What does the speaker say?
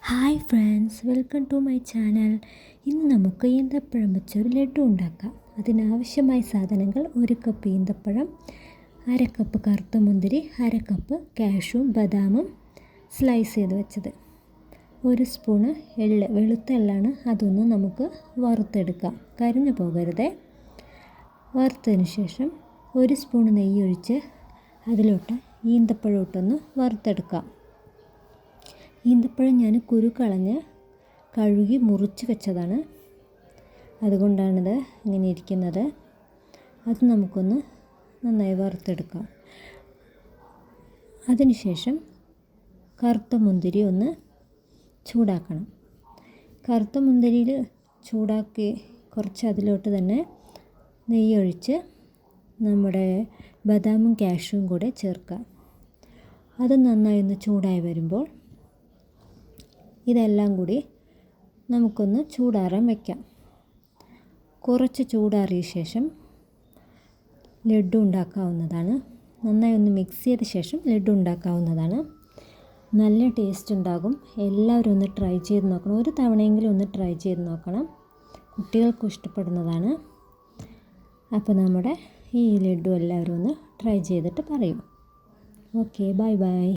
Hi friends, welcome to my channel. ഇന്ന് നമുക്ക് ഈന്തപ്പഴം വെച്ചൊരു ലഡു ഉണ്ടാക്കാം. അതിനാവശ്യമായ സാധനങ്ങൾ: 1 കപ്പ് ഈന്തപ്പഴം, 1/2 കപ്പ് കറുത്ത മുന്തിരി, 1/2 കപ്പ് കാഷ്യൂം ബദാമും സ്ലൈസ് ചെയ്ത് വെച്ചത്, 1 സ്പൂണ് എള്ള്, വെളുത്ത എള്ളാണ്. അതൊന്ന് നമുക്ക് വറുത്തെടുക്കാം, കരിഞ്ഞു പോകരുതേ. വറുത്തതിന് ശേഷം 1 സ്പൂൺ നെയ്യ് ഒഴിച്ച് അതിലോട്ട് ഈന്തപ്പഴം ഇട്ടൊന്ന് വറുത്തെടുക്കാം. ഈന്തപ്പഴം ഞാൻ കുരു കളഞ്ഞ് കഴുകി മുറിച്ച് വെച്ചതാണ്, അതുകൊണ്ടാണിത് ഇങ്ങനെ ഇരിക്കുന്നത്. അത് നമുക്കൊന്ന് നന്നായി വറുത്തെടുക്കാം. അതിനുശേഷം കറുത്ത മുന്തിരി ഒന്ന് ചൂടാക്കണം. കറുത്ത മുന്തിരിയിൽ ചൂടാക്കി കുറച്ച് അതിലോട്ട് തന്നെ നെയ്യൊഴിച്ച് നമ്മുടെ ബദാമും കാഷ്യൂവും കൂടെ ചേർക്കാം. അത് നന്നായി ഒന്ന് ചൂടായി വരുമ്പോൾ ഇതെല്ലാം കൂടി നമുക്കൊന്ന് ചൂടാറാൻ വയ്ക്കാം. കുറച്ച് ചൂടാറിയ ശേഷം ലഡു ഉണ്ടാക്കാവുന്നതാണ്. നന്നായി ഒന്ന് മിക്സ് ചെയ്ത ശേഷം ലഡു ഉണ്ടാക്കാവുന്നതാണ്. നല്ല ടേസ്റ്റ് ഉണ്ടാകും. എല്ലാവരും ഒന്ന് ട്രൈ ചെയ്ത് നോക്കണം. ഒരു തവണയെങ്കിലും ഒന്ന് ട്രൈ ചെയ്ത് നോക്കണം. കുട്ടികൾക്കും ഇഷ്ടപ്പെടുന്നതാണ്. അപ്പോൾ നമ്മുടെ ഈ ലഡു എല്ലാവരും ഒന്ന് ട്രൈ ചെയ്തിട്ട് പറയും. Okay, bye bye.